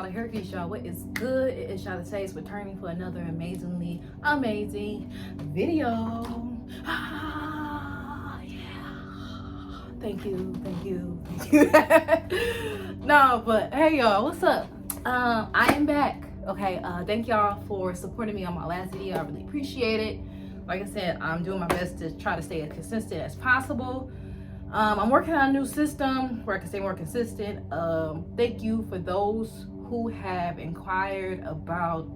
like Hercules, y'all. What is good? It is ShyTheGemini returning for another amazing video. Yeah. Thank you. No, but hey, y'all, what's up? I am back. Okay, thank y'all for supporting me on my last video. I really appreciate it. Like I said, I'm doing my best to try to stay as consistent as possible. I'm working on a new system where I can stay more consistent. Thank you for those who have inquired about,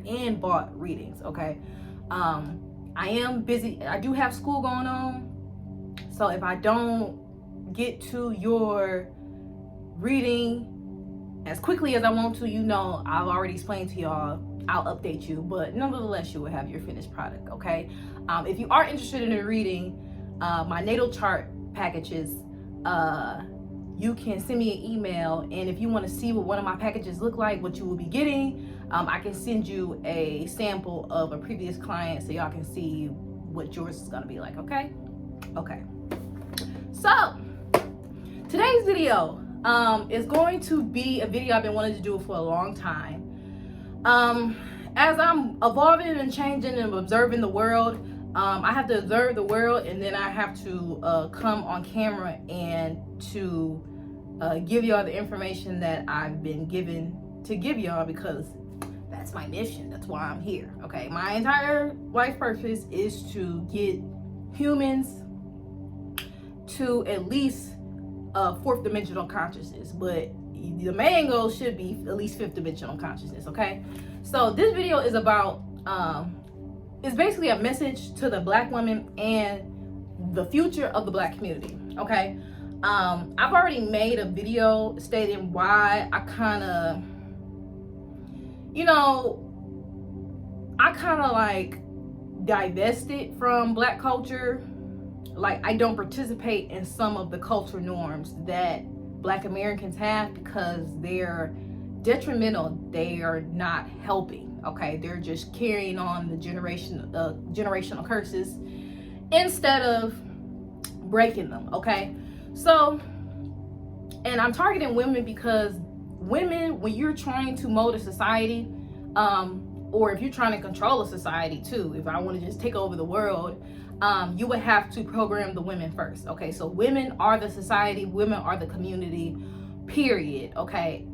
and bought readings. Okay, I am busy. I do have school going on, so if I don't get to your reading as quickly as I want to, I've already explained to y'all. I'll update you, but nonetheless, you will have your finished product. Okay, if you are interested in a reading, my natal chart packages, you can send me an email, and if you want to see what one of my packages look like, what you will be getting, I can send you a sample of a previous client so y'all can see what yours is going to be like. Okay, so today's video is going to be a video I've been wanting to do for a long time. As I'm evolving and changing and observing the world, I have to observe the world, and then I have to come on camera and to give y'all the information that I've been given to give y'all, because that's my mission. That's why I'm here. Okay, my entire life purpose is to get humans to at least fourth dimensional consciousness, but the main goal should be at least fifth dimensional consciousness. Okay, so this video is about it's basically a message to the Black women and the future of the Black community. Okay, I've already made a video stating why I kind of like divested from Black culture. Like, I don't participate in some of the culture norms that Black Americans have because they're detrimental. They are not helping. Okay, they're just carrying on the generational curses instead of breaking them. Okay, so, and I'm targeting women because women, when you're trying to mold a society, or if you're trying to control a society too, if I want to just take over the world, you would have to program the women first. Okay, so women are the society, women are the community, period. Okay,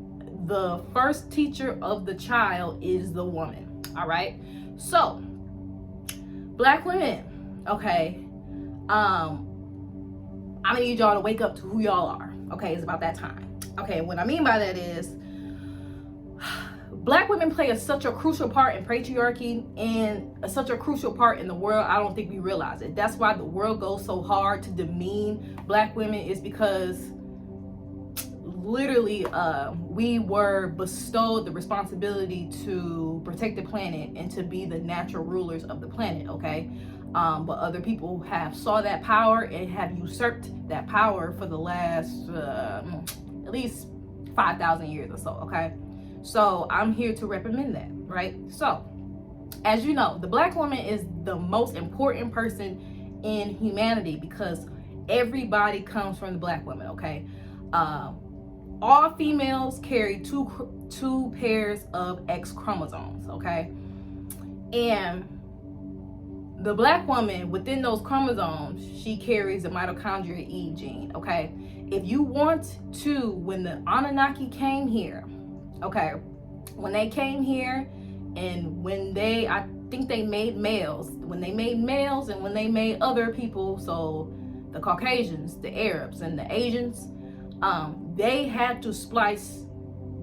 the first teacher of the child is the woman. All right, so Black women, okay, I'm gonna need y'all to wake up to who y'all are. Okay, it's about that time. Okay, what I mean by that is Black women play such a crucial part in patriarchy and such a crucial part in the world. I don't think we realize it. That's why the world goes so hard to demean Black women, is because literally we were bestowed the responsibility to protect the planet and to be the natural rulers of the planet. Okay, but other people have saw that power and have usurped that power for the last at least 5,000 years or so. Okay, so I'm here to recommend that, right? So, as you know, the Black woman is the most important person in humanity because everybody comes from the Black woman. Okay, all females carry two pairs of X chromosomes. Okay, and the Black woman, within those chromosomes, she carries the mitochondria E gene. Okay, if you want to, when the Anunnaki came here, okay, when they came here, and when I think they made males, when they made males and when they made other people, so the Caucasians, the Arabs, and the Asians, they had to splice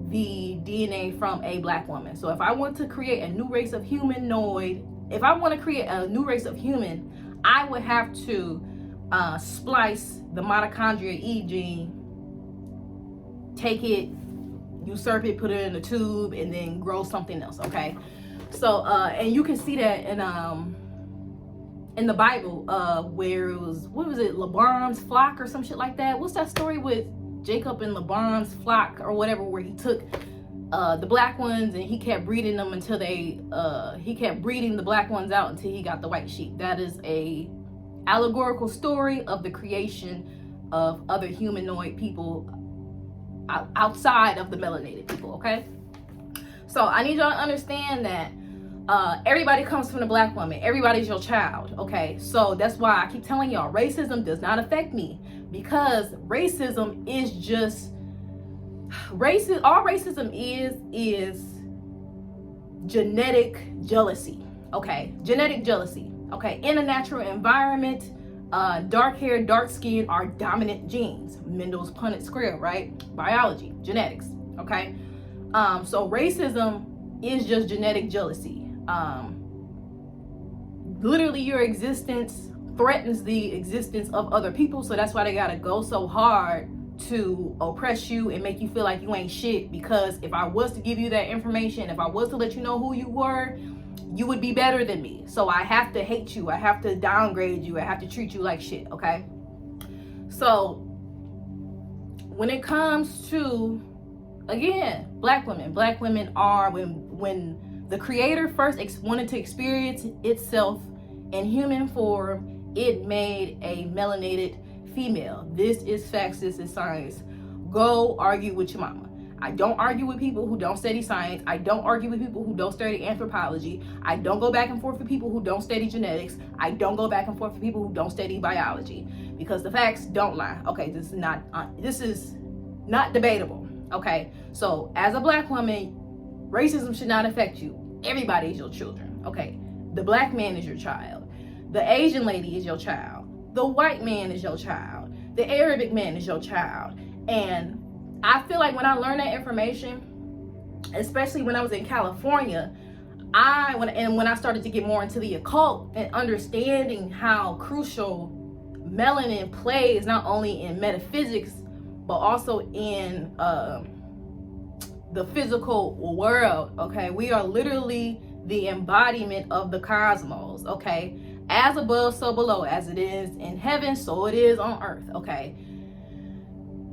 the DNA from a Black woman. So if I want to create a new race of humanoid, if I want to create a new race of human, I would have to splice the mitochondria E gene, take it, usurp it, put it in a tube, and then grow something else. Okay, so and you can see that in the Bible, where it was, what was it, Laban's flock or some shit like that. What's that story with Jacob and Laban's flock or whatever, where he took the Black ones and he kept breeding them until he kept breeding the Black ones out until he got the white sheep. That is a allegorical story of the creation of other humanoid people outside of the melanated people, okay? So I need y'all to understand that everybody comes from the black woman. Everybody's your child, okay? So that's why I keep telling y'all, racism does not affect me, because racism is just racist. All racism is genetic jealousy, okay? Genetic jealousy, okay? In a natural environment, dark hair, dark skin are dominant genes. Mendel's Punnett square, right? Biology, genetics, okay? So racism is just genetic jealousy. Literally your existence threatens the existence of other people, so that's why they gotta go so hard to oppress you and make you feel like you ain't shit, because if I was to give you that information, if I was to let you know who you were, you would be better than me. So I have to hate you, I have to downgrade you, I have to treat you like shit, okay? So when it comes to, again, black women are, when the creator first wanted to experience itself in human form, it made a melanated female. This is facts, this is science. Go argue with your mama. I don't argue with people who don't study science. I don't argue with people who don't study anthropology. I don't go back and forth with people who don't study genetics. I don't go back and forth with people who don't study biology, because the facts don't lie. Okay, this is not debatable. Okay, so as a black woman, racism should not affect you. Everybody is your children. Okay, the black man is your child. The Asian lady is your child. The white man is your child. The Arabic man is your child. And I feel like when I learned that information, especially when I was in California, when I started to get more into the occult and understanding how crucial melanin plays, not only in metaphysics, but also in the physical world, okay? We are literally the embodiment of the cosmos, okay? As above, so below. As it is in heaven, so it is on earth, okay?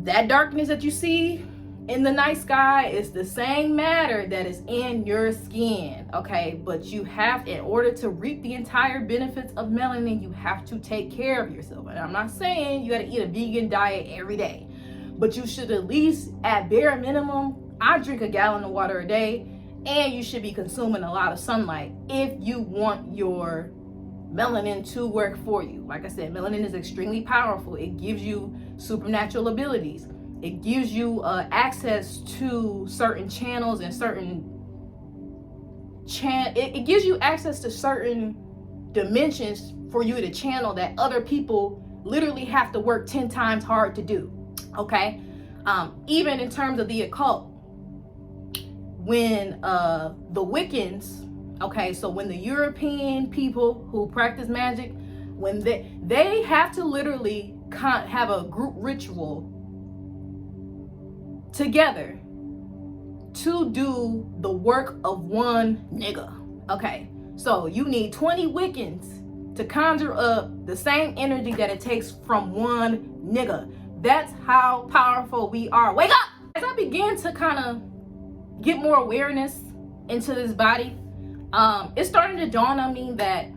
That darkness that you see in the night sky is the same matter that is in your skin, okay? But you have, in order to reap the entire benefits of melanin, you have to take care of yourself. And I'm not saying you gotta eat a vegan diet every day, but you should at least, at bare minimum, I drink a gallon of water a day, and you should be consuming a lot of sunlight if you want your melanin to work for you. Like I said, melanin is extremely powerful. It gives you supernatural abilities. It gives you access to certain channels and it gives you access to certain dimensions for you to channel that other people literally have to work 10 times hard to do, okay? Even in terms of the occult, when the Wiccans, okay, so when the European people who practice magic, when they have to literally have a group ritual together to do the work of one nigga, okay? So you need 20 Wiccans to conjure up the same energy that it takes from one nigga. That's how powerful we are. Wake up! As I begin to kind of get more awareness into this body, it's starting to dawn on me that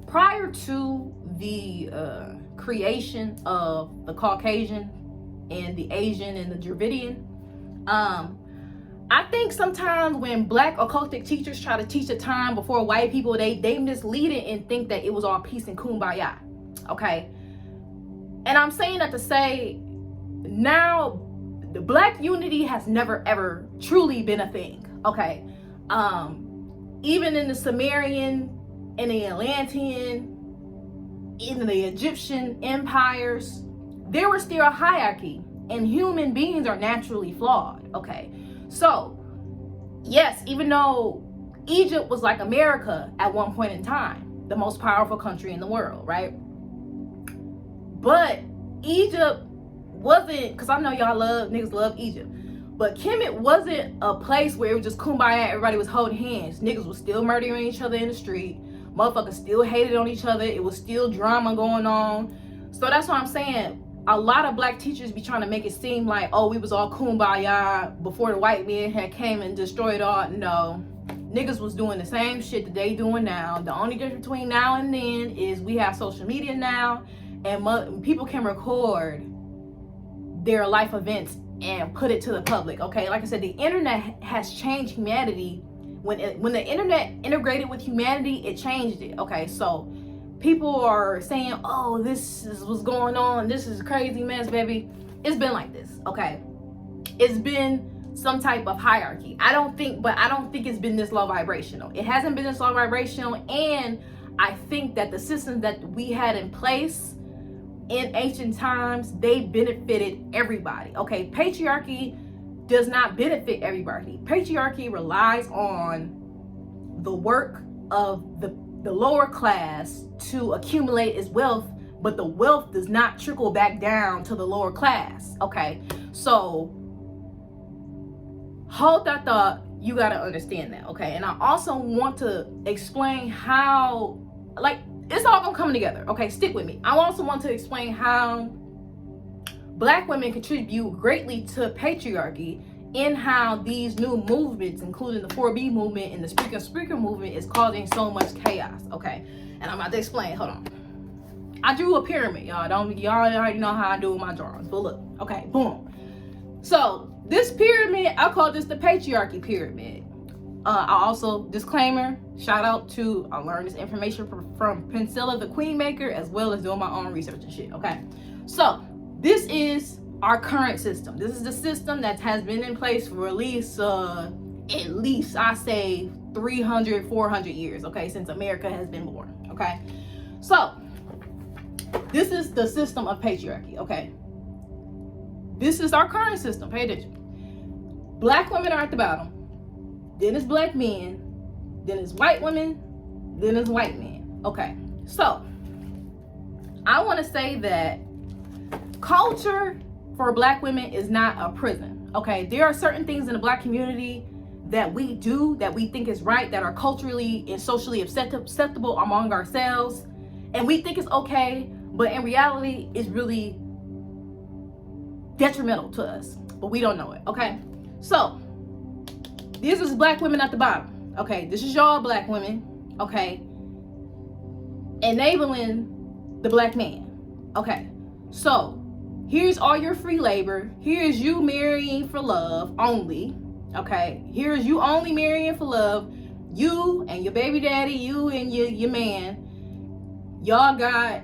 prior to the creation of the Caucasian and the Asian and the Dravidian, I think sometimes when black occultic teachers try to teach a time before white people, they mislead it and think that it was all peace and kumbaya, okay? And I'm saying that to say, now the black unity has never ever truly been a thing, okay? Even in the Sumerian, in the Atlantean, in the Egyptian empires, there was still a hierarchy, and human beings are naturally flawed, okay? So, yes, even though Egypt was like America at one point in time, the most powerful country in the world, right? But Egypt wasn't, because I know niggas love Egypt, but Kemet wasn't a place where it was just kumbaya, everybody was holding hands. Niggas was still murdering each other in the street. Motherfuckers still hated on each other. It was still drama going on. So that's what I'm saying. A lot of black teachers be trying to make it seem like, oh, we was all kumbaya before the white man had came and destroyed all. No, niggas was doing the same shit that they doing now. The only difference between now and then is we have social media now, and people can record their life events and put it to the public. Okay, like I said, the internet has changed humanity. When the internet integrated with humanity, it changed it. Okay, so people are saying, oh, this is what's going on, this is a crazy mess, baby. It's been like this. Okay, it's been some type of hierarchy. I don't think it's been this low vibrational. It hasn't been this low vibrational. And I think that the systems that we had in place in ancient times, they benefited everybody. Okay, patriarchy does not benefit everybody. Patriarchy relies on the work of the lower class to accumulate its wealth, but the wealth does not trickle back down to the lower class. Okay, so hold that thought. You got to understand that. Okay, and I also want to explain how, like, it's all gonna come together. Okay, stick with me. I also want to explain how Black women contribute greatly to patriarchy, in how these new movements, including the 4B movement and the speaker movement, is causing so much chaos. Okay, and I'm about to explain. Hold on. I drew a pyramid, y'all. Y'all already know how I do my drawings, but look. Okay, boom. So this pyramid, I call this the patriarchy pyramid. I also, disclaimer, shout out to, I learned this information from Pencilla the Queen Maker, as well as doing my own research and shit. Okay, so this is our current system. This is the system that has been in place for at least I say 300, 400 years. Okay, since America has been born. Okay, so this is the system of patriarchy. Okay, this is our current system. Pay attention. Black women are at the bottom, then it's black men, then it's white women, then it's white men. Okay, so I want to say that culture for Black women is not a prison. Okay, there are certain things in the Black community that we do that we think is right, that are culturally and socially acceptable among ourselves, and we think it's okay, but in reality it's really detrimental to us, but we don't know it. Okay, so this is Black women at the bottom. Okay, this is y'all Black women. Okay, enabling the Black man. Okay, so here's all your free labor. Here's you marrying for love only. Okay, here's you only marrying for love. You and your baby daddy, you and your man, y'all got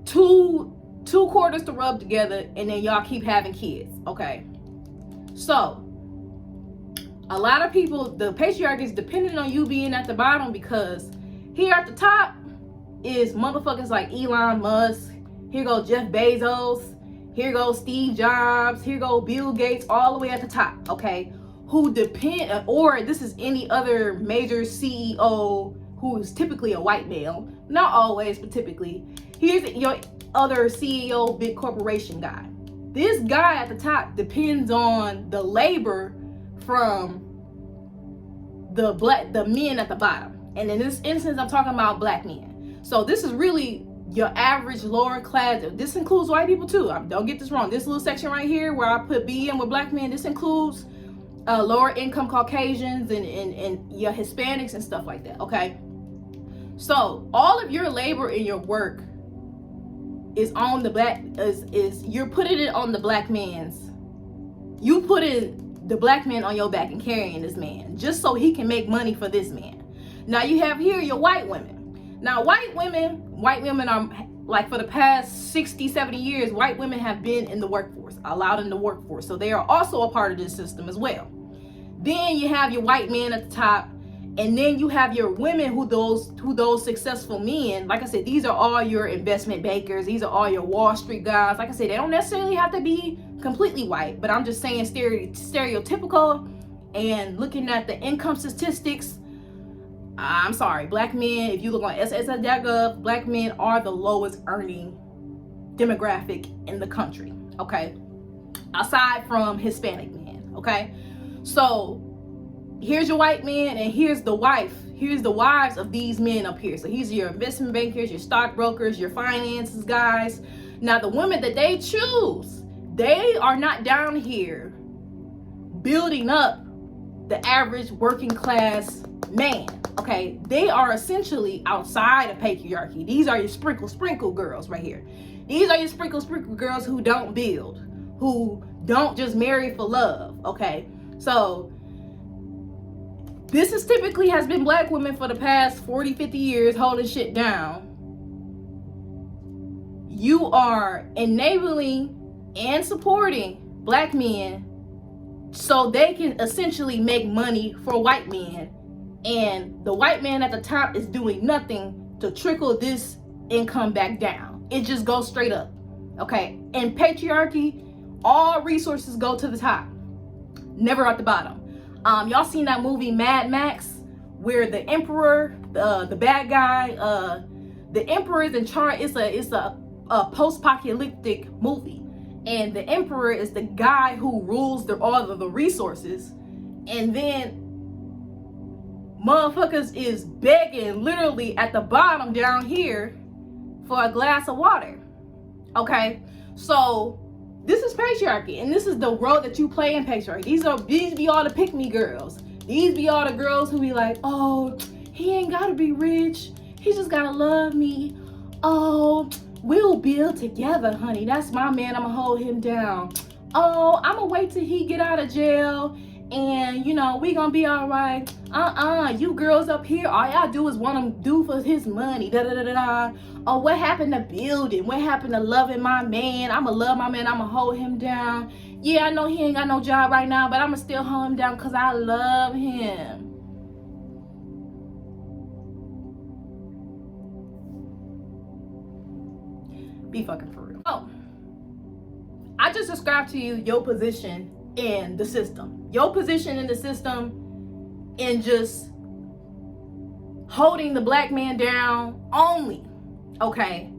two quarters to rub together, and then y'all keep having kids. Okay, so a lot of people, the patriarchy is dependent on you being at the bottom, because here at the top is motherfuckers like Elon Musk. Here goes Jeff Bezos. Here goes Steve Jobs. Here goes Bill Gates, all the way at the top. Okay, who depend, or this is any other major CEO who is typically a white male. Not always, but typically. Here's your other CEO, big corporation guy. This guy at the top depends on the labor from the men at the bottom. And in this instance, I'm talking about Black men. So this is really your average lower class. This includes white people too. Don't get this wrong. This little section right here where I put BM with Black men, this includes lower income Caucasians and your Hispanics and stuff like that. Okay, so all of your labor and your work is on the Black, is you're putting it on the Black man's. You putting the Black man on your back and carrying this man just so he can make money for this man. Now you have here your white women. Now white women are, like, for the past 60, 70 years, white women have been in the workforce, allowed in the workforce. So they are also a part of this system as well. Then you have your white men at the top, and then you have your women who those successful men, like I said, these are all your investment bankers, these are all your Wall Street guys. Like I said, they don't necessarily have to be completely white, but I'm just saying stereotypical, and looking at the income statistics, I'm sorry, Black men, if you look on SSI.gov, Black men are the lowest earning demographic in the country. Okay, aside from Hispanic men. Okay, so here's your white man, and here's the wives of these men up here. So here's your investment bankers, your stockbrokers, your finances guys. Now the women that they choose, they are not down here building up the average working class man. Okay, they are essentially outside of patriarchy. These are your sprinkle girls right here. These are your sprinkle girls who don't build, who don't just marry for love, okay? So this is typically has been black women for the past 40, 50 years holding shit down. You are enabling and supporting black men so they can essentially make money for white men, and the white man at the top is doing nothing to trickle this income back down. It just goes straight up, okay? In patriarchy, all resources go to the top, never at the bottom. Y'all seen that movie Mad Max, where the emperor, the bad guy, the emperor is in charge. It's a post-apocalyptic movie, and the emperor is the guy who rules all of the resources, and then motherfuckers is begging literally at the bottom down here for a glass of water, okay? So this is patriarchy, and this is the role that you play in patriarchy. These be all the pick-me girls. These be all the girls who be like, oh, he ain't gotta be rich, he just gotta love me. Oh, we'll build together, honey. That's my man, I'ma hold him down. Oh, I'ma wait till he get out of jail, and you know, we gonna be all right. You girls up here, all y'all do is want him do for his money. Da da da da da. Oh, what happened to building? What happened to loving my man? I'ma love my man, I'ma hold him down. Yeah, I know he ain't got no job right now, but I'ma still hold him down because I love him. Be fucking for real. Oh, I just described to you your position in the system. Your position in the system in just holding the black man down only, okay?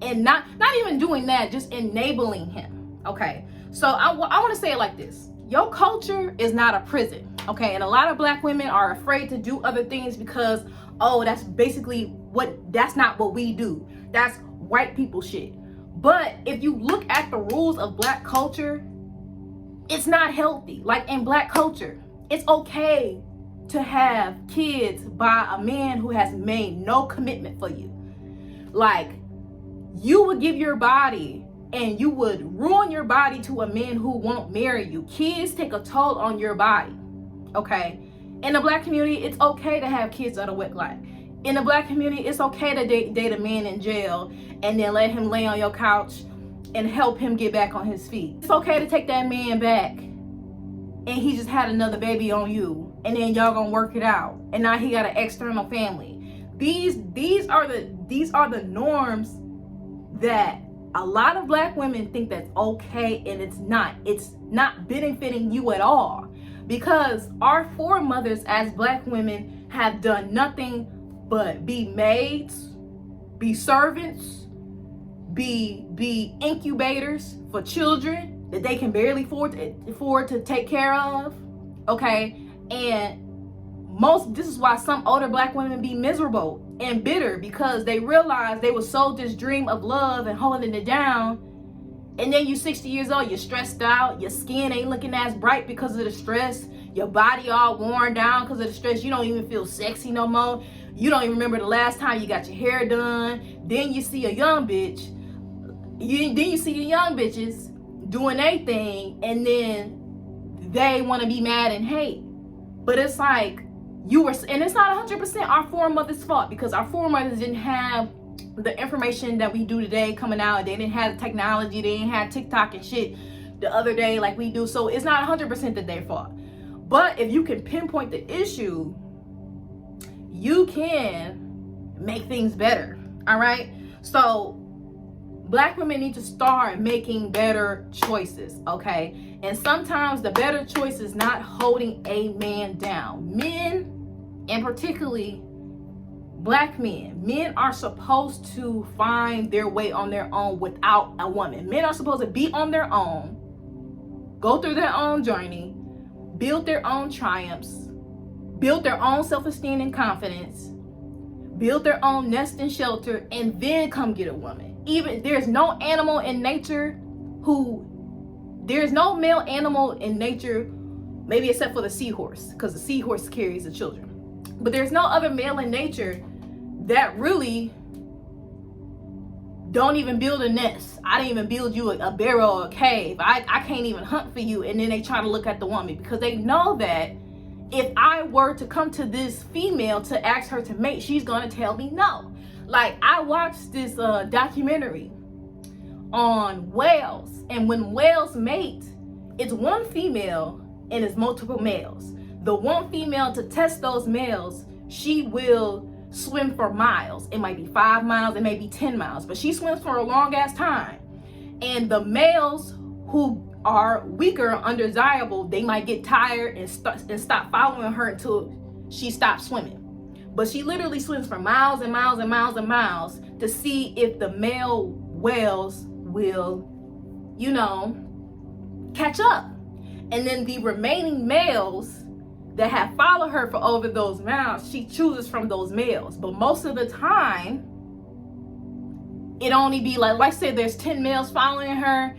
And not even doing that, just enabling him, okay? So I want to say it like this. Your culture is not a prison, okay? And a lot of black women are afraid to do other things because, oh, that's not what we do. That's white people shit. But if you look at the rules of black culture, it's not healthy. Like in black culture, it's okay to have kids by a man who has made no commitment for you. Like, you would give your body and you would ruin your body to a man who won't marry you. Kids take a toll on your body, okay? In the black community, it's okay to have kids out of wedlock. In the black community, it's okay to date a man in jail and then let him lay on your couch and help him get back on his feet. It's okay to take that man back and he just had another baby on you, and then y'all gonna work it out, and now he got an external family. These are the norms that a lot of black women think that's okay, and it's not benefiting you at all, because our foremothers as black women have done nothing but be maids, be servants, be incubators for children that they can barely afford to take care of, okay? And this is why some older black women be miserable and bitter, because they realize they were sold this dream of love and holding it down, and then you 60 years old, you're stressed out, your skin ain't looking as bright because of the stress, your body all worn down because of the stress, you don't even feel sexy no more, you don't even remember the last time you got your hair done. Then you see a young bitch, then you see the young bitches doing their thing, and then they want to be mad and hate. But it's like, and it's not 100% our foremothers' fault, because our foremothers didn't have the information that we do today coming out. They didn't have the technology, they didn't have TikTok and shit the other day like we do. So it's not 100% that their fault. But if you can pinpoint the issue, you can make things better, all right? So black women need to start making better choices, okay? And sometimes the better choice is not holding a man down. Men, and particularly black men are supposed to find their way on their own without a woman. Men are supposed to be on their own, go through their own journey, build their own triumphs, build their own self-esteem and confidence, build their own nest and shelter, and then come get a woman. Even there's no animal in nature there's no male animal in nature, maybe except for the seahorse, because the seahorse carries the children. But there's no other male in nature that really don't even build a nest. I didn't even build you a barrel or a cave. I can't even hunt for you. And then they try to look at the woman because they know that if I were to come to this female to ask her to mate, she's gonna tell me no. Like, I watched this documentary on whales, and when whales mate, it's one female and it's multiple males. The one female, to test those males, she will swim for miles. It might be 5 miles, it may be 10 miles, but she swims for a long ass time. And the males who are weaker, undesirable, they might get tired and stop following her until she stops swimming. But she literally swims for miles and miles and miles and miles to see if the male whales will, you know, catch up. And then the remaining males that have followed her for over those miles, she chooses from those males. But most of the time, it only be like I said, there's 10 males following her,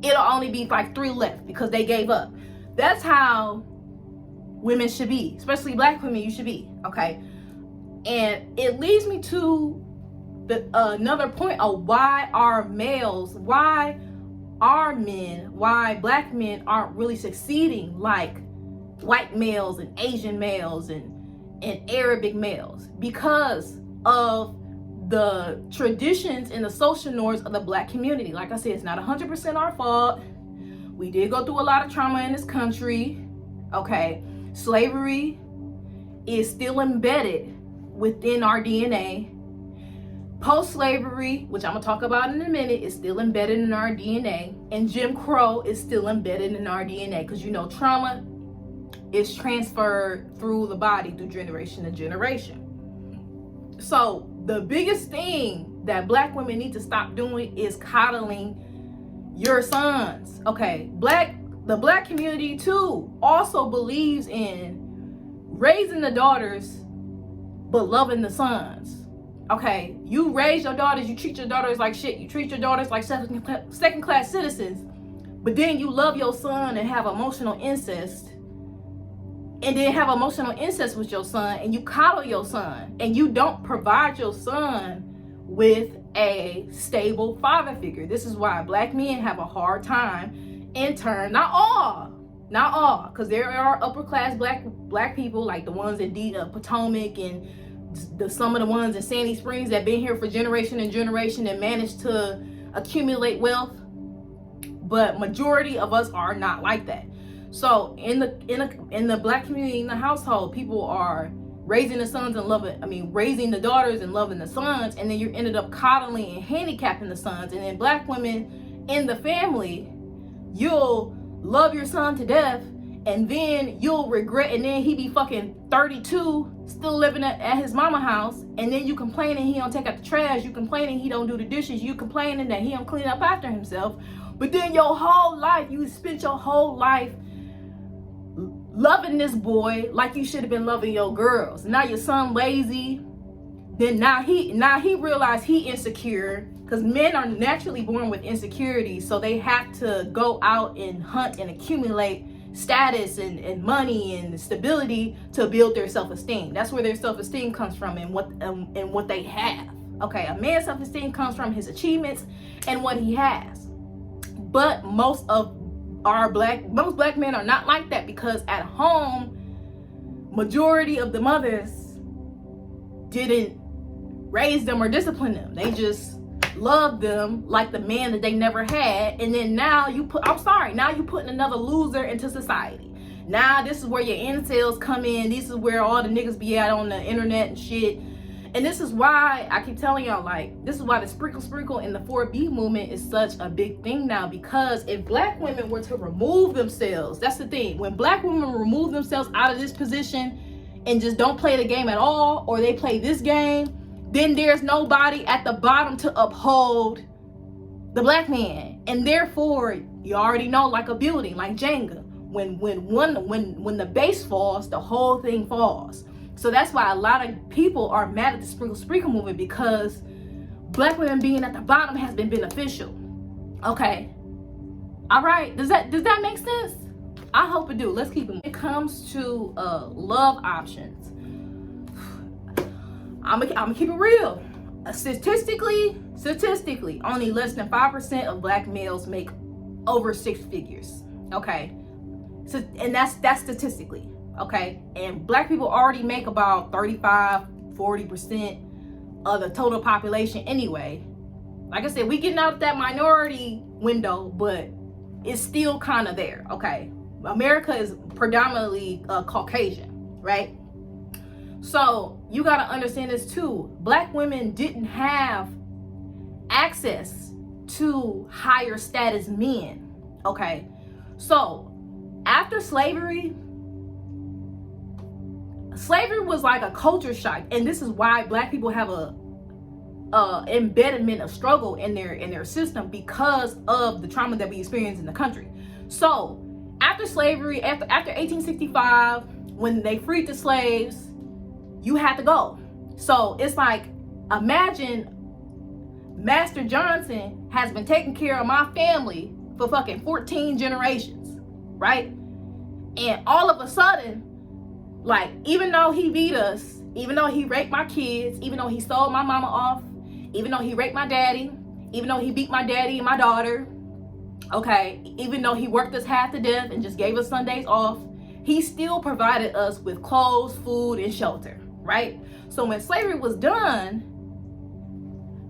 it'll only be like 3 left because they gave up. That's how women should be, especially black women. You should be, okay? And it leads me to the another point of why our males, why our men, why black men aren't really succeeding like white males and Asian males and Arabic males, because of the traditions and the social norms of the black community. Like I said, it's not 100% our fault. We did go through a lot of trauma in this country, okay? Slavery is still embedded within our DNA. Post-slavery, which I'm gonna talk about in a minute, is still embedded in our DNA. And Jim Crow is still embedded in our DNA, because you know trauma is transferred through the body through generation to generation. So the biggest thing that black women need to stop doing is coddling your sons. Okay, the black community too also believes in raising the daughters but loving the sons. Okay, you raise your daughters, you treat your daughters like shit, you treat your daughters like second class citizens, but then you love your son and have emotional incest, and then have emotional incest with your son, and you coddle your son, and you don't provide your son with a stable father figure. This is why black men have a hard time in turn, not all, because there are upper class black people like the ones in Potomac and some of the ones in Sandy Springs that been here for generation and generation and managed to accumulate wealth, but majority of us are not like that. So in the black community, in the household, people are raising the sons and raising the daughters and loving the sons, and then you ended up coddling and handicapping the sons. And then black women in the family, you'll love your son to death, and then you'll regret, and then he be fucking 32 still living at his mama house, and then you complaining he don't take out the trash, you complaining he don't do the dishes, you complaining that he don't clean up after himself. But then your whole life, you spent your whole life loving this boy like you should have been loving your girls. Now your son lazy, then now he realized he insecure, because men are naturally born with insecurity, so they have to go out and hunt and accumulate status and money and stability to build their self-esteem. That's where their self-esteem comes from, and what they have. Okay, a man's self-esteem comes from his achievements and what he has. But most black men are not like that, because at home, majority of the mothers didn't raise them or discipline them. They just loved them like the man that they never had. And then now you putting another loser into society. Now this is where your incels come in. This is where all the niggas be out on the internet and shit. And this is why I keep telling y'all, like, this is why the sprinkle and the 4B movement is such a big thing now. Because if black women were to remove themselves, that's the thing. When black women remove themselves out of this position and just don't play the game at all, or they play this game, then there's nobody at the bottom to uphold the black man. And therefore, you already know, like a building, like Jenga, when the base falls, the whole thing falls. So that's why a lot of people are mad at the sprinkle movement, because black women being at the bottom has been beneficial. Okay, all right, does that make sense? I hope it do. Let's keep it. When it comes to love options, I'm gonna keep it real. statistically, only less than 5% of black males make over 6 figures. Okay, so and that's statistically. Okay, and black people already make about 35-40% of the total population anyway. Like I said, we getting out of that minority window, but it's still kind of there. Okay, America is predominantly Caucasian, right? So you got to understand this too. Black women didn't have access to higher status men. Okay, so after slavery was like a culture shock, and this is why black people have a embedment of struggle in their system, because of the trauma that we experience in the country. So after slavery, after 1865, when they freed the slaves, you had to go. So it's like, imagine Master Johnson has been taking care of my family for fucking 14 generations, right? And all of a sudden, like, even though he beat us, even though he raped my kids, even though he sold my mama off, even though he raped my daddy, even though he beat my daddy and my daughter, okay, even though he worked us half to death and just gave us Sundays off, he still provided us with clothes, food, and shelter, right? So when slavery was done,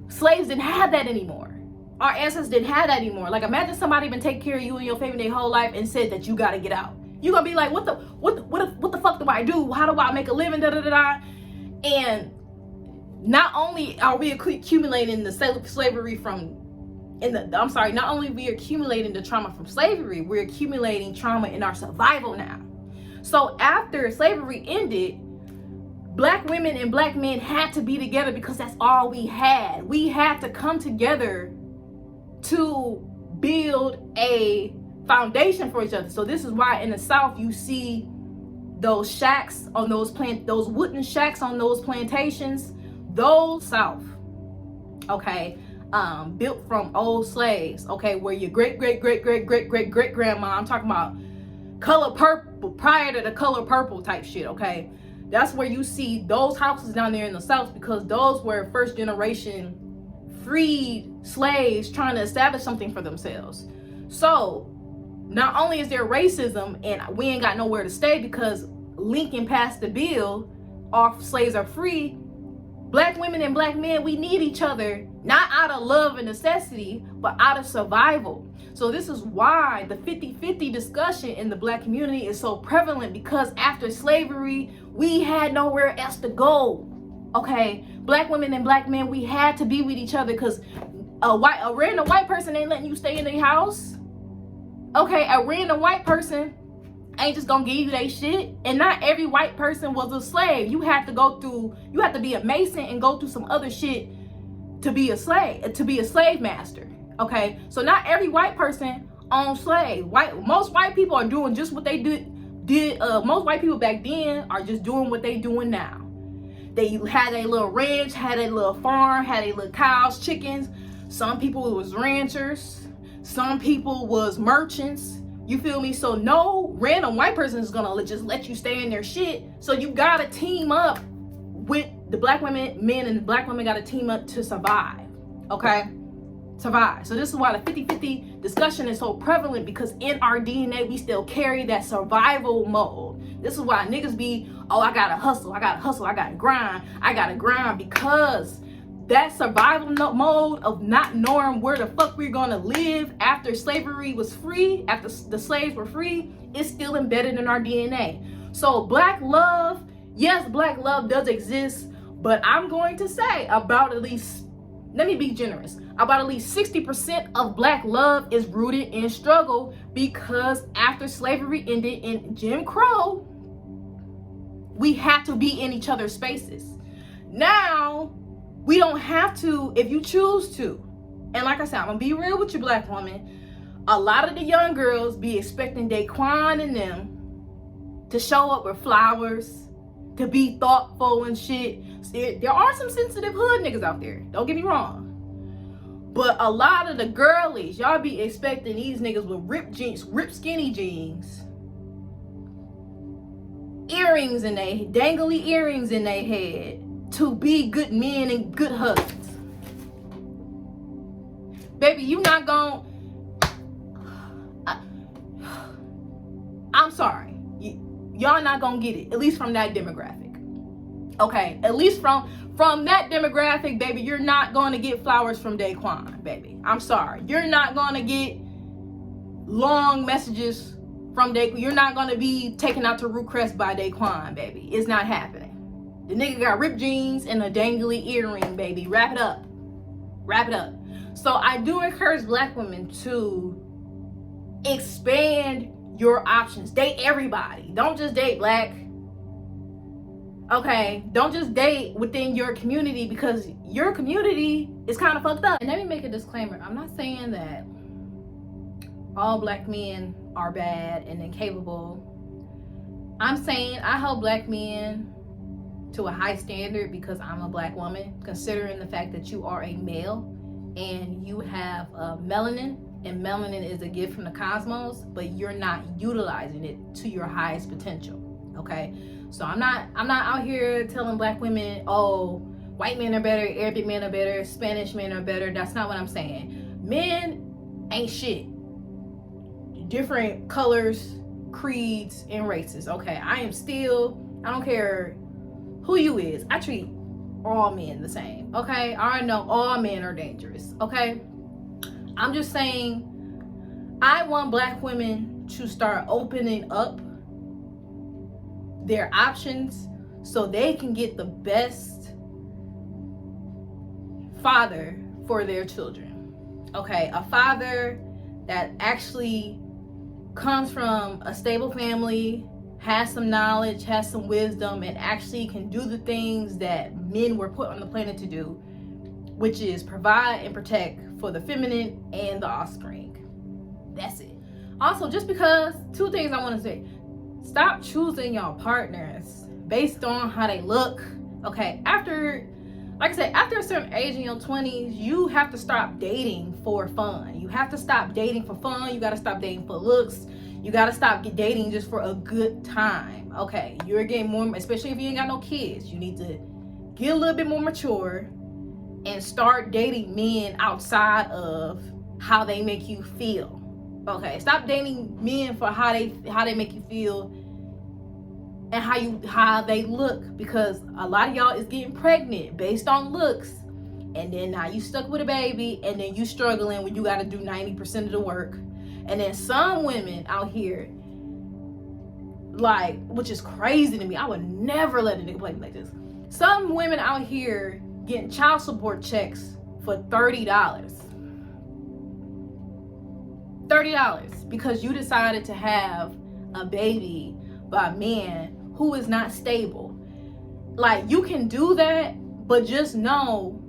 slaves didn't have that anymore. Our ancestors didn't have that anymore. Like, imagine somebody been taking care of you and your family their whole life and said that you got to get out. You're gonna be like, what the fuck do I do? How do I make a living? Da da da da. And not only are we accumulating the slavery from not only are we accumulating the trauma from slavery, we're accumulating trauma in our survival now. So after slavery ended, black women and black men had to be together because that's all we had. We had to come together to build a foundation for each other. So this is why in the South you see those shacks on those wooden shacks on those plantations, those South, okay, built from old slaves, okay, where your great grandma, I'm talking about color purple, prior to the color purple type shit, okay. That's where you see those houses down there in the South, because those were first generation freed slaves trying to establish something for themselves. So not only is there racism and we ain't got nowhere to stay because Lincoln passed the bill, our slaves are free, black women and black men, we need each other, not out of love and necessity, but out of survival. So this is why the 50-50 discussion in the black community is so prevalent, because after slavery, we had nowhere else to go. Okay, black women and black men, we had to be with each other, because a random white person ain't letting you stay in their house. Okay, a random white person ain't just gonna give you that shit. And not every white person was a slave. You have to be a mason and go through some other shit to be a slave master. Okay, so not every white person owns slave. Most white people are doing just what they did. Most white people back then are just doing what they doing now. They had a little ranch, had a little farm, had a little cows, chickens. Some people was ranchers. Some people was merchants. You feel me? So no random white person is gonna just let you stay in their shit. So you gotta team up with the black men and the black women gotta team up to survive. Okay? Survive. So this is why the 50-50 discussion is so prevalent, because in our DNA we still carry that survival mode. This is why niggas be, oh, I gotta hustle, I gotta grind, because that survival mode of not knowing where the fuck we're gonna live after slavery was free, after the slaves were free, is still embedded in our DNA. So black love, yes, black love does exist, but I'm going to say about at least, let me be generous, about at least 60% of black love is rooted in struggle, because after slavery ended in Jim Crow, we had to be in each other's spaces. Now, we don't have to if you choose to. And like I said, I'm gonna be real with you, black woman. A lot of the young girls be expecting Daquan and them to show up with flowers, to be thoughtful and shit. There are some sensitive hood niggas out there, don't get me wrong. But a lot of the girlies, y'all be expecting these niggas with ripped jeans, ripped skinny jeans, earrings in they dangly earrings in their head, to be good men and good husbands. baby, you not gonna, I'm sorry, y'all not gonna get it, at least from that demographic. Okay, at least from that demographic, baby, you're not gonna get flowers from Daquan, baby. I'm sorry, you're not gonna get long messages from Daquan. You're not gonna be taken out to Root Crest by Daquan, baby. It's not happening. The nigga got ripped jeans and a dangly earring, baby. Wrap it up. Wrap it up. So I do encourage black women to expand your options. Date everybody. Don't just date black. Okay? Don't just date within your community, because your community is kind of fucked up. And let me make a disclaimer. I'm not saying that all black men are bad and incapable. I'm saying I help black men to a high standard because I'm a black woman, considering the fact that you are a male and you have melanin, and melanin is a gift from the cosmos, but you're not utilizing it to your highest potential. Okay, so I'm not out here telling black women, oh, white men are better, Arabic men are better, Spanish men are better. That's not what I'm saying. Men ain't shit. Different colors, creeds, and races. Okay, I don't care who you is. I treat all men the same. Okay, I already know all men are dangerous. Okay, I'm just saying I want black women to start opening up their options so they can get the best father for their children. Okay, a father that actually comes from a stable family, has some knowledge, has some wisdom, and actually can do the things that men were put on the planet to do, which is provide and protect for the feminine and the offspring. That's it. Also, just because, two things I want to say. Stop choosing your partners based on how they look. Okay, after a certain age in your 20s, you have to stop dating for fun. You have to stop dating for fun. You got to stop dating for looks. You got to stop dating just for a good time. Okay, you're getting more, especially if you ain't got no kids. You need to get a little bit more mature and start dating men outside of how they make you feel. Okay, stop dating men for how they make you feel and how they look, because a lot of y'all is getting pregnant based on looks, and then now you stuck with a baby, and then you struggling when you got to do 90% of the work. And then some women out here, like, which is crazy to me, I would never let a nigga play me like this. Some women out here getting child support checks for $30 because you decided to have a baby by a man who is not stable. Like, you can do that, but just know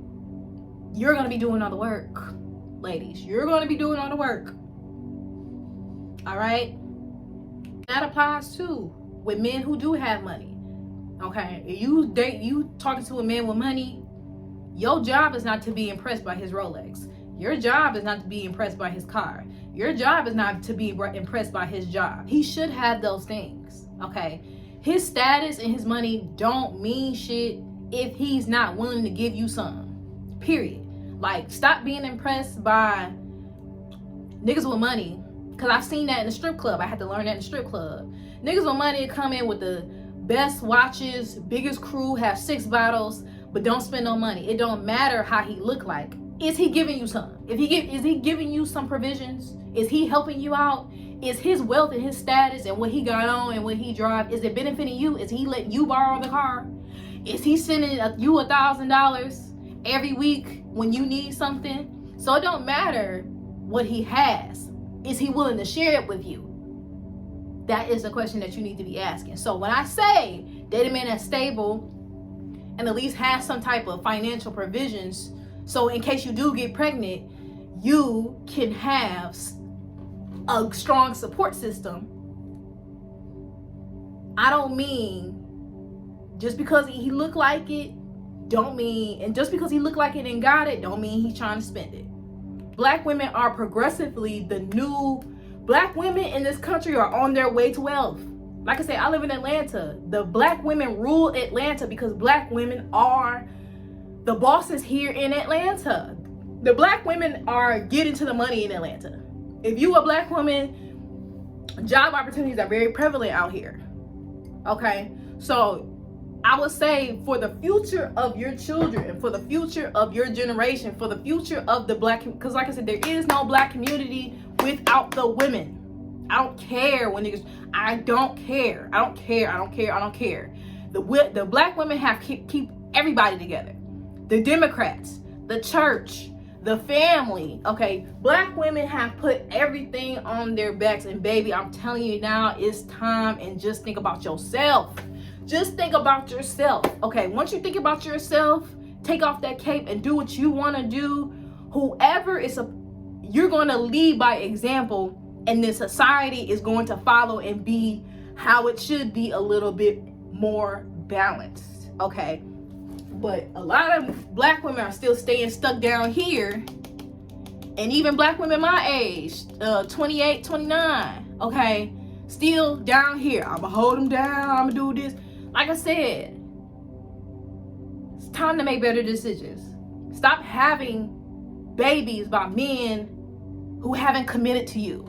you're gonna be doing all the work, ladies. You're gonna be doing all the work. All right, that applies too with men who do have money. Okay, if you talking to a man with money, your job is not to be impressed by his Rolex. Your job is not to be impressed by his car. Your job is not to be impressed by his job. He should have those things. Okay, his status and his money don't mean shit if he's not willing to give you some. Period. Like, stop being impressed by niggas with money. Because I've seen that in the strip club. I had to learn that in the strip club. Niggas with money come in with the best watches, biggest crew, have 6 bottles, but don't spend no money. It don't matter how he look like. Is he giving you some? Is he giving you some provisions? Is he helping you out? Is his wealth and his status and what he got on and what he drive, is it benefiting you? Is he letting you borrow the car? Is he sending you $1,000 every week when you need something? So it don't matter what he has. Is he willing to share it with you? That is the question that you need to be asking. So when I say date a man that's stable and at least has some type of financial provisions, so in case you do get pregnant, you can have a strong support system. I don't mean just because he look like it, don't mean, and just because he look like it and got it, don't mean he's trying to spend it. Black women are progressively black women in this country are on their way to wealth. Like I said, I live in Atlanta. The black women rule Atlanta because black women are the bosses here in Atlanta. The black women are getting to the money in Atlanta. If you a black woman, job opportunities are very prevalent out here. Okay, so I would say for the future of your children, for the future of your generation, for the future of the black, because like I said, there is no black community without the women. I don't care when niggas, I don't care. The black women have keep everybody together. The Democrats, the church, the family, okay? Black women have put everything on their backs, and baby, I'm telling you now, it's time, and just think about yourself. Just think about yourself, okay? Once you think about yourself, take off that cape and do what you want to do. Whoever is you're going to lead by example, and then society is going to follow and be how it should be, a little bit more balanced, okay? But a lot of black women are still staying stuck down here, and even black women my age, 28, 29, okay, still down here. I'ma hold them down, I'ma do this. Like I said, it's time to make better decisions. Stop having babies by men who haven't committed to you.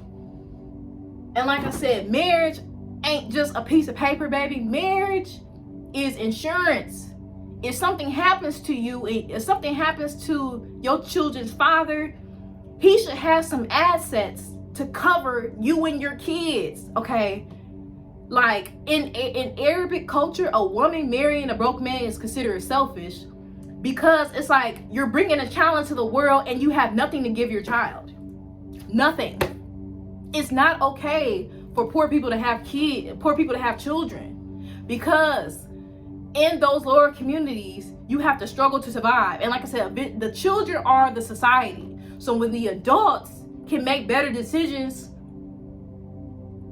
And like I said, marriage ain't just a piece of paper, baby. Marriage is insurance. If something happens to you, if something happens to your children's father, he should have some assets to cover you and your kids, okay? Like in Arabic culture, a woman marrying a broke man is considered selfish, because it's like you're bringing a child into the world and you have nothing to give your child. Nothing. It's not okay for poor people to have children, because in those lower communities, you have to struggle to survive. And like I said, the children are the society. So when the adults can make better decisions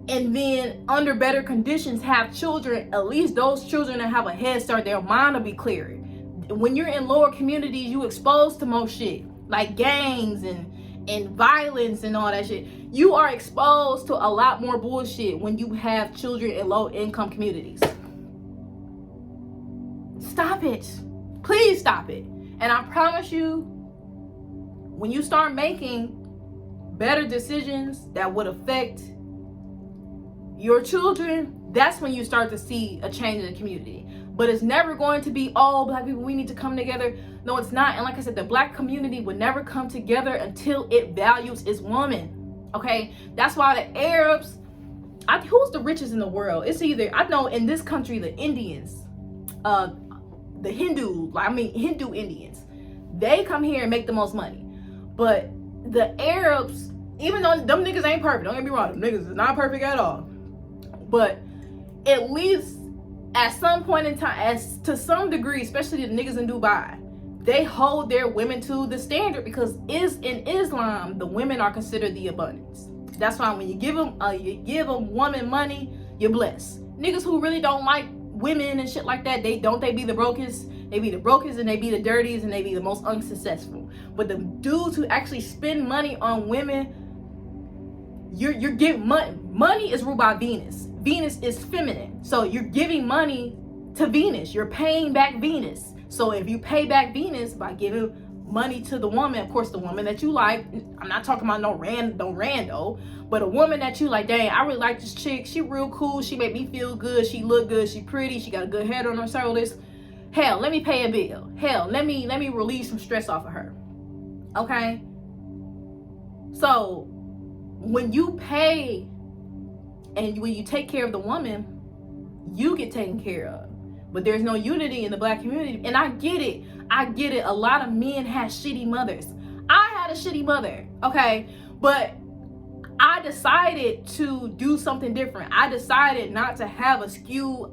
and then under better conditions have children, at least those children that have a head start, their mind will be clearer. When you're in lower communities, you exposed to more shit, like gangs and violence and all that shit. You are exposed to a lot more bullshit when you have children in low income communities. Stop it. Please stop it. And I promise you, when you start making better decisions that would affect your children, that's when you start to see a change in the community. But it's never going to be, oh, black people, we need to come together. No, it's not. And like I said, the black community would never come together until it values its woman. Okay? That's why the Arabs, who's the richest in the world? It's either, I know in this country, the Indians, the Hindu Indians, they come here and make the most money. But the Arabs, even though them niggas ain't perfect, don't get me wrong, them niggas is not perfect at all, but at least at some point in time, as to some degree, especially the niggas in Dubai, they hold their women to the standard, because in Islam, the women are considered the abundance. That's why when you give a woman money, you're blessed. Niggas who really don't like women and shit like that, they be the brokest. They be the brokest, and they be the dirtiest, and they be the most unsuccessful. But the dudes who actually spend money on women, you're giving money. Money is ruled by Venus. Venus is feminine, so you're giving money to Venus. You're paying back Venus. So if you pay back Venus by giving money to the woman, of course, the woman that you like, I'm not talking about no rando, but a woman that you like, dang, I really like this chick, she real cool, she make me feel good, she look good, she pretty, she got a good head on her shoulders. Hell, let me pay a bill. Hell, let me relieve some stress off of her. Okay? So when you pay and when you take care of the woman, you get taken care of. But there's no unity in the black community. And I get it. A lot of men have shitty mothers. I had a shitty mother, okay? But I decided to do something different. I decided not to have a skewed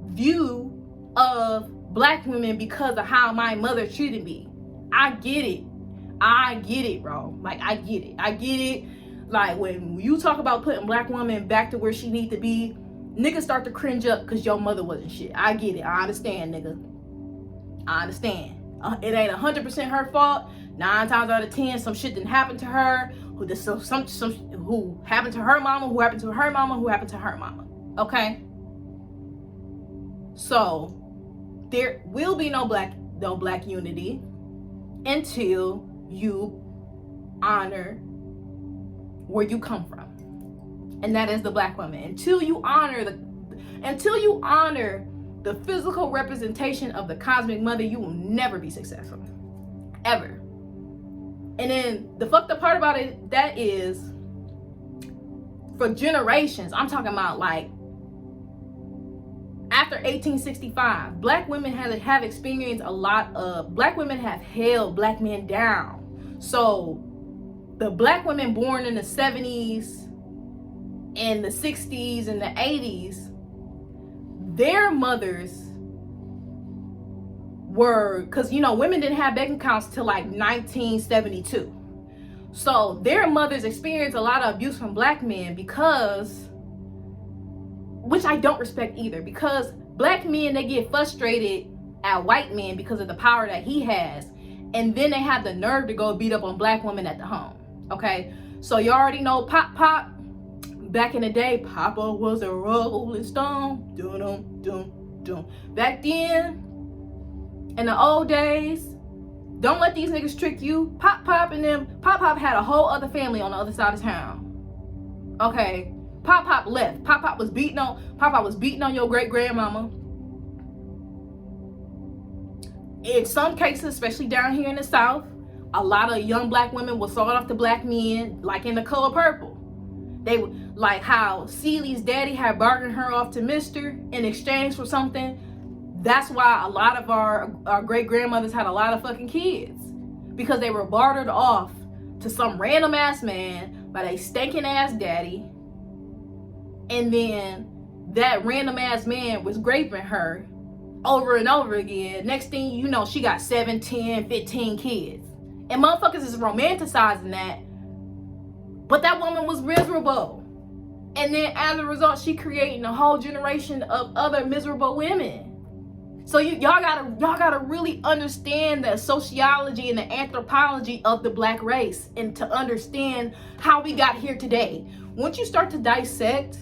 view of black women because of how my mother treated me. I get it, bro. Like, I get it. Like, when you talk about putting black women back to where she need to be, niggas start to cringe up because your mother wasn't shit. I get it. I understand, nigga. I understand. It ain't 100% her fault. 9 times out of 10, some shit didn't happen to her. Who happened to her mama, who happened to her mama, who happened to her mama. Okay? So there will be no black unity. until you honor where you come from, and that is the black woman. Until you honor the physical representation of the cosmic mother, you will never be successful, ever. And then the fucked up part about it, that is, for generations, I'm talking about like after 1865, black women have experienced a lot of, black women have held black men down. So the black women born in the 70s and the 60s and the 80s, their mothers were, because, you know, women didn't have bank accounts till like 1972. So their mothers experienced a lot of abuse from black men, because, which I don't respect either, because black men, they get frustrated at white men because of the power that he has, and then they have the nerve to go beat up on black women at the home. Okay, so you already know Pop. Back in the day, Papa was a rolling stone. Dun dun dun. Back then, in the old days, don't let these niggas trick you. Pop and them. Pop had a whole other family on the other side of town. Okay, Pop left. Pop was beating on your great grandmama. In some cases, especially down here in the South, a lot of young black women were sold off to black men, like in The Color Purple. They like how Celie's daddy had bargained her off to Mister in exchange for something. That's why a lot of our great grandmothers had a lot of fucking kids, because they were bartered off to some random ass man by their stinking ass daddy, and then that random ass man was raping her over and over again. Next thing you know, she got 7, 10, 15 kids, and motherfuckers is romanticizing that. But that woman was miserable. And then as a result, she creating a whole generation of other miserable women. So y'all gotta really understand the sociology and the anthropology of the black race, and to understand how we got here today. Once you start to dissect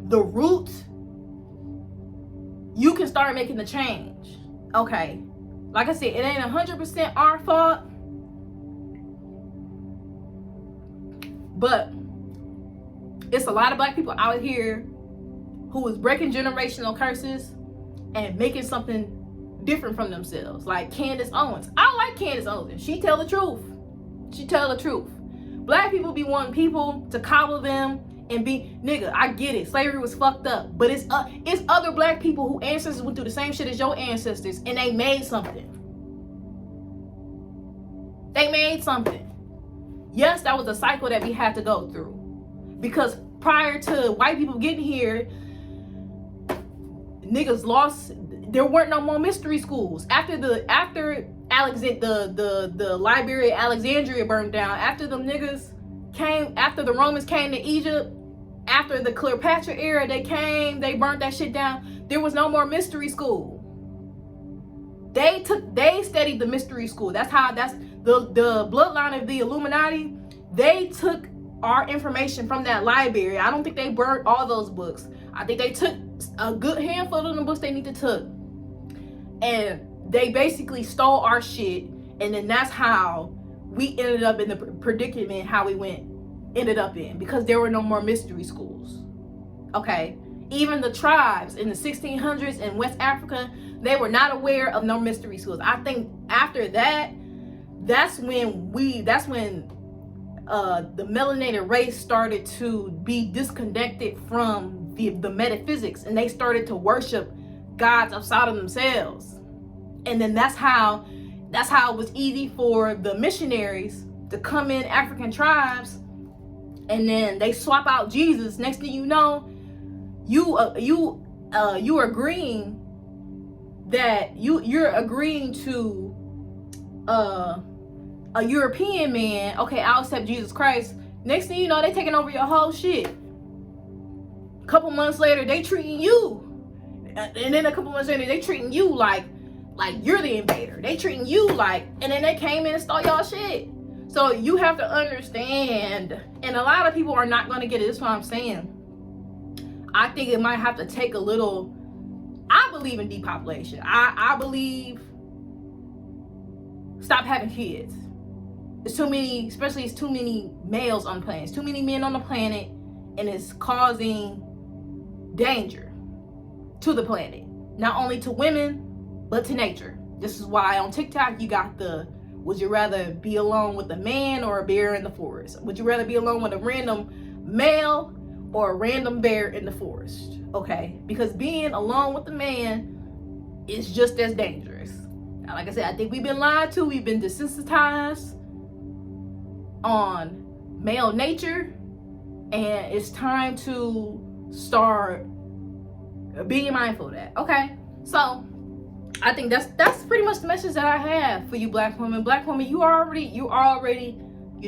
the roots, you can start making the change. Okay, like I said, it ain't 100% our fault, but it's a lot of black people out here who is breaking generational curses and making something different from themselves. Like Candace Owens. I like Candace Owens. She tell the truth. Black people be wanting people to coddle them and be, nigga, I get it. Slavery was fucked up. But it's other black people who ancestors went through the same shit as your ancestors, and they made something. Yes, that was a cycle that we had to go through. Because prior to white people getting here, niggas lost. There weren't no more mystery schools. After the Library of Alexandria burned down, after the niggas came, after the Romans came to Egypt, after the Cleopatra era, they burnt that shit down. There was no more mystery school. They studied the mystery school. That's the bloodline of the Illuminati. They took our information from that library. I don't think they burnt all those books. I think they took a good handful of the books they need to took, and they basically stole our shit. And then that's how we ended up in the predicament how we ended up in, because there were no more mystery schools. Okay, even the tribes in the 1600s in West Africa, they were not aware of no mystery schools. I think after that, that's when the melanated race started to be disconnected from the metaphysics, and they started to worship gods outside of themselves. And then that's how it was easy for the missionaries to come in African tribes, and then they swap out Jesus. Next thing you know, you're agreeing that you're agreeing to a European man. Okay, I'll accept Jesus Christ. Next thing you know, they taking over your whole shit. A couple months later, they treating you, and then a couple months later, they treating you like you're the invader. They treating you like, and then they came in and stole y'all shit. So you have to understand, and a lot of people are not going to get it. That's what I'm saying. I think it might have to take a little. I believe in depopulation. I believe stop having kids. It's too many, especially it's too many males on the planet. It's too many men on the planet, and it's causing danger to the planet. Not only to women, but to nature. This is why on TikTok you got the, would you rather be alone with a man or a bear in the forest? Would you rather be alone with a random male or a random bear in the forest? Okay, because being alone with a man is just as dangerous. Now, like I said, I think we've been lied to. We've been desensitized on male nature, and it's time to start being mindful of that. Okay, so I think that's pretty much the message that I have for you, black women. Black women, you're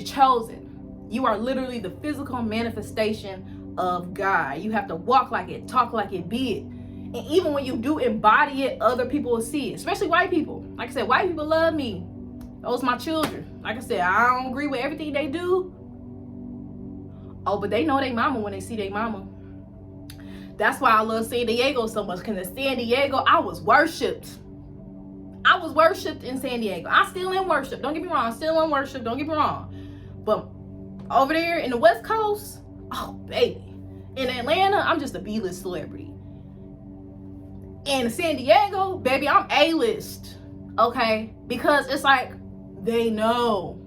chosen. You are literally the physical manifestation of God. You have to walk like it, talk like it, be it. And even when you do embody it, other people will see it, especially white people. Like I said, white people love me. Those my children. Like I said, I don't agree with everything they do. Oh, but they know their mama when they see their mama. That's why I love San Diego so much, because in San Diego, I was worshipped. I was worshipped in San Diego. I still am worshipped. Don't get me wrong. I still am worshipped. Don't get me wrong. But over there in the West Coast, oh, baby. In Atlanta, I'm just a B-list celebrity. In San Diego, baby, I'm A-list. Okay? Because it's like, they know.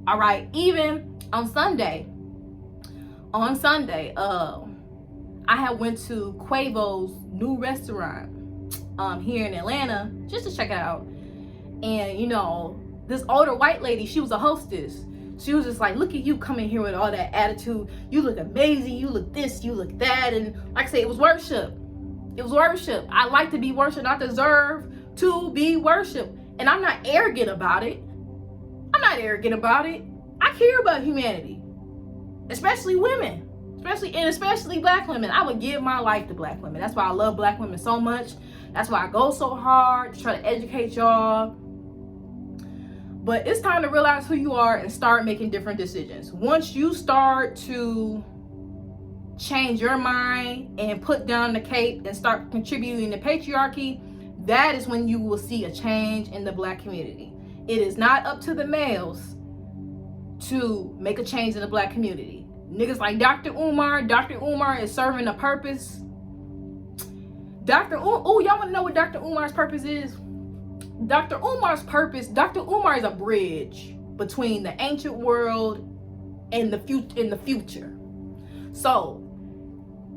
All right? Even on Sunday, I had went to Quavo's new restaurant here in Atlanta just to check it out. And you know, this older white lady, she was a hostess. She was just like, look at you coming here with all that attitude. You look amazing. You look this, you look that. And like I said, it was worship. It was worship. I like to be worshiped. I deserve to be worshiped. And I'm not arrogant about it. I'm not arrogant about it. I care about humanity, especially women. Especially black women. I would give my life to black women. That's why I love black women so much. That's why I go so hard to try to educate y'all. But it's time to realize who you are and start making different decisions. Once you start to change your mind and put down the cape and start contributing to patriarchy, that is when you will see a change in the black community. It is not up to the males to make a change in the black community. Niggas like Dr. Umar is serving a purpose. Y'all want to know what Dr. Umar's purpose is? Dr. Umar is a bridge between the ancient world and the future. So,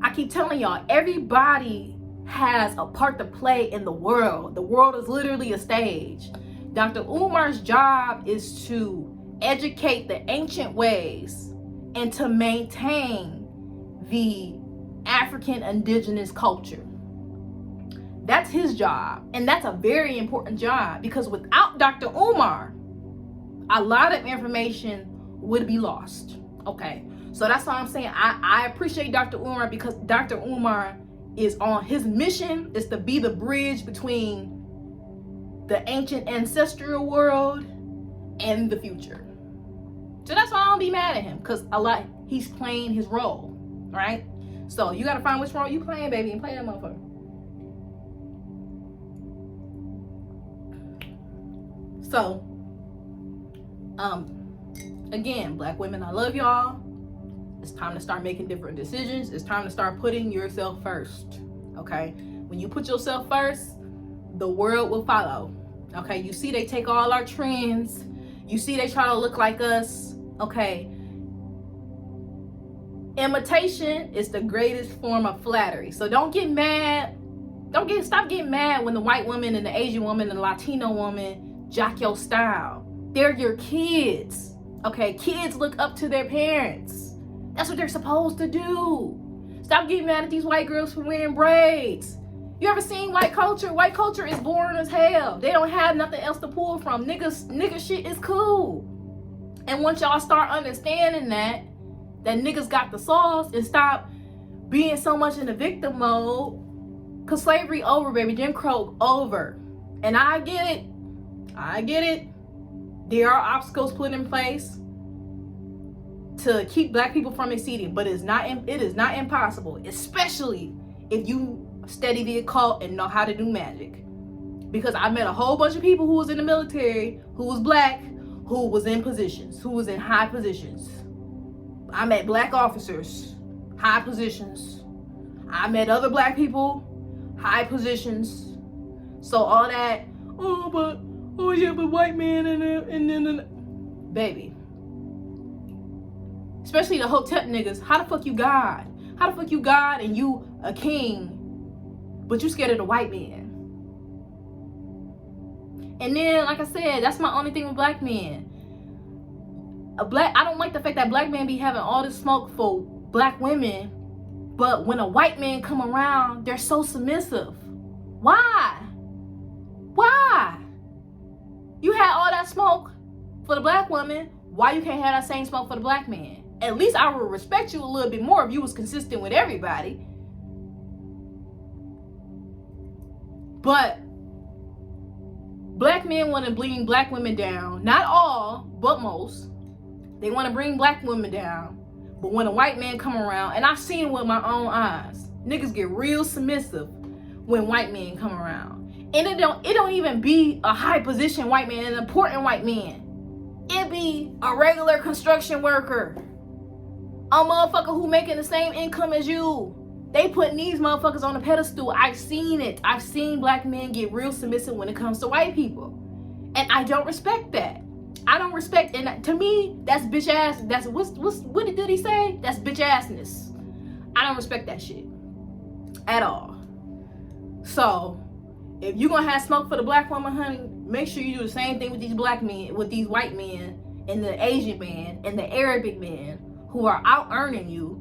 I keep telling y'all, everybody has a part to play in the world. The world is literally a stage. Dr. Umar's job is to educate the ancient ways and to maintain the African indigenous culture. That's his job. And that's a very important job, because without Dr. Umar, a lot of information would be lost. Okay. So that's why I'm saying I appreciate Dr. Umar, because Dr. Umar is on his mission is to be the bridge between the ancient ancestral world and the future. So that's why I don't be mad at him, because he's playing his role, right? So you gotta find which role you playing, baby, and play that motherfucker. So, again, black women, I love y'all. It's time to start making different decisions. It's time to start putting yourself first, okay? When you put yourself first, the world will follow, okay? You see they take all our trends. You see they try to look like us. Okay, imitation is the greatest form of flattery. So don't get mad. Stop getting mad when the white woman and the Asian woman and the Latino woman jock your style. They're your kids. Okay, kids look up to their parents. That's what they're supposed to do. Stop getting mad at these white girls for wearing braids. You ever seen white culture? White culture is boring as hell. They don't have nothing else to pull from. Nigga shit is cool. And once y'all start understanding that niggas got the sauce, and stop being so much in the victim mode, cause slavery over, baby. Jim Crow over. And I get it. There are obstacles put in place to keep black people from exceeding, but it is not impossible, especially if you study the occult and know how to do magic. Because I met a whole bunch of people who was in the military, who was black, who was in positions, who was in high positions. I met black officers, high positions. I met other black people, high positions. So all that, but white man and then baby. Especially the hotep niggas. How the fuck you God? How the fuck you God and you a king, but you scared of the white man? And then, like I said, that's my only thing with black men. I don't like the fact that black men be having all this smoke for black women, but when a white man come around, they're so submissive. Why? Why? You had all that smoke for the black woman. Why you can't have that same smoke for the black man? At least I would respect you a little bit more if you was consistent with everybody. But black men want to bring black women down. Not all, but most. They want to bring black women down. But when a white man come around, and I've seen it with my own eyes, niggas get real submissive when white men come around. And it don't even be a high position white man, an important white man. It be a regular construction worker. A motherfucker who making the same income as you. They putting these motherfuckers on a pedestal. I've seen it. I've seen black men get real submissive when it comes to white people. And I don't respect that. I don't respect, and to me, that's bitch ass. That's what did he say? That's bitch assness. I don't respect that shit at all. So, if you're gonna have smoke for the black woman, honey, make sure you do the same thing with these black men, with these white men, and the Asian men, and the Arabic men who are out earning you,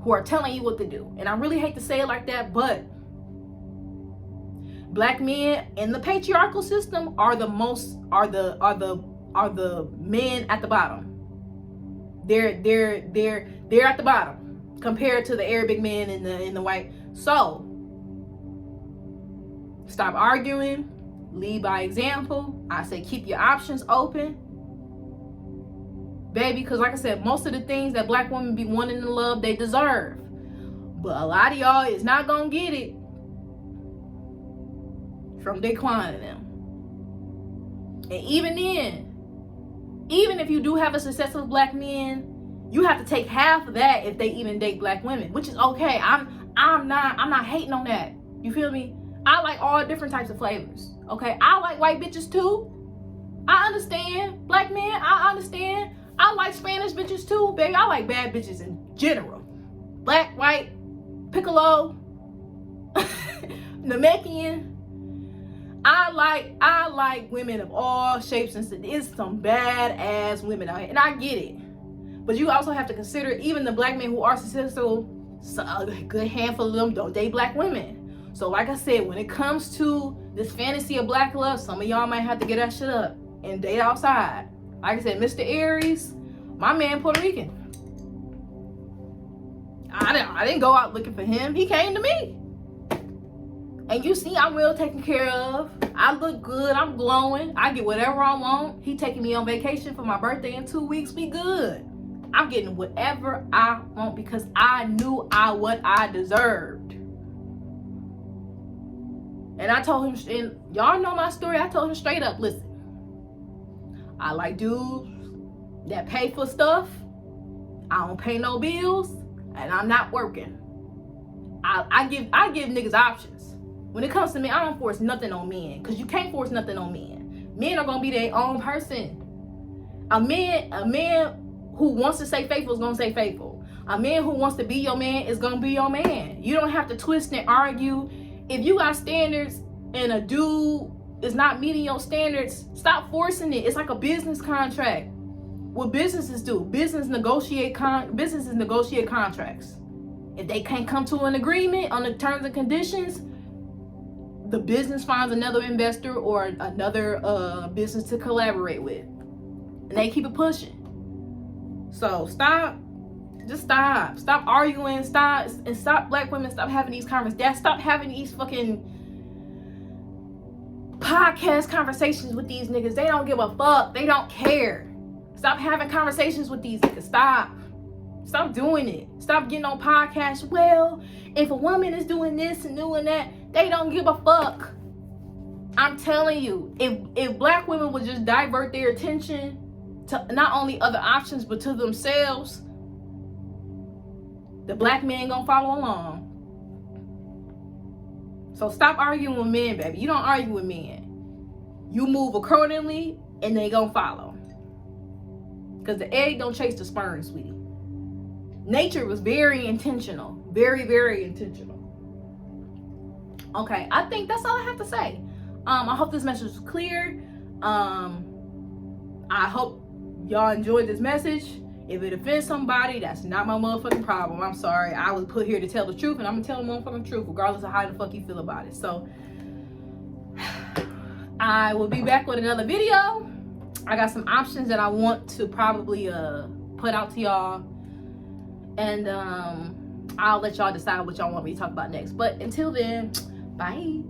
who are telling you what to do. And I really hate to say it like that, but black men in the patriarchal system are the men at the bottom. They're at the bottom compared to the Arabic men and the white. So stop arguing, lead by example. I say keep your options open, baby, because like I said, most of the things that black women be wanting in love, they deserve. But a lot of y'all is not gonna get it from Daquan and them. And even then, even if you do have a successful black man, you have to take half of that if they even date black women, which is okay. I'm not hating on that. You feel me? I like all different types of flavors. Okay, I like white bitches too. I understand. Black men, I understand. I like Spanish bitches too, baby. I like bad bitches in general. Black, white, piccolo, Namekian. I like women of all shapes and sizes. It's some badass women out here, and I get it. But you also have to consider even the black men who are successful. So a good handful of them don't date black women. So like I said, when it comes to this fantasy of black love, some of y'all might have to get that shit up and date outside. Like I said, Mr. Aries, my man Puerto Rican. I didn't go out looking for him. He came to me. And you see, I'm well taken care of. I look good. I'm glowing. I get whatever I want. He taking me on vacation for my birthday in 2 weeks. We good. I'm getting whatever I want because I knew what I deserved. And I told him, and y'all know my story. I told him straight up, listen, I like dudes that pay for stuff. I don't pay no bills, and I'm not working. I give niggas options. When it comes to me, I don't force nothing on men, because you can't force nothing on men. Men are gonna be their own person. A man who wants to stay faithful is gonna stay faithful. A man who wants to be your man is gonna be your man. You don't have to twist and argue. If you got standards and a dude is not meeting your standards, stop forcing it. It's like a business contract. What businesses do, businesses negotiate contracts. If they can't come to an agreement on the terms and conditions, the business finds another investor or another business to collaborate with, and they keep it pushing. So stop arguing, stop black women, stop having these conversations, stop having these fucking podcast conversations with these niggas. They don't give a fuck, they don't care. Stop having conversations with these niggas. Stop doing it. Stop getting on podcasts. Well, if a woman is doing this and doing that, they don't give a fuck. I'm telling you, if black women would just divert their attention to not only other options but to themselves, the black men gonna follow along. So stop arguing with men, baby. You don't argue with men. You move accordingly and they gonna follow. Because the egg don't chase the sperm, sweetie. Nature was very intentional. Very, very intentional. Okay, I think that's all I have to say. I hope this message was clear. I hope y'all enjoyed this message. If it offends somebody, that's not my motherfucking problem. I'm sorry. I was put here to tell the truth, and I'm gonna tell the motherfucking truth regardless of how the fuck you feel about it. So I will be back with another video. I got some options that I want to probably put out to y'all, and I'll let y'all decide what y'all want me to talk about next. But until then, bye.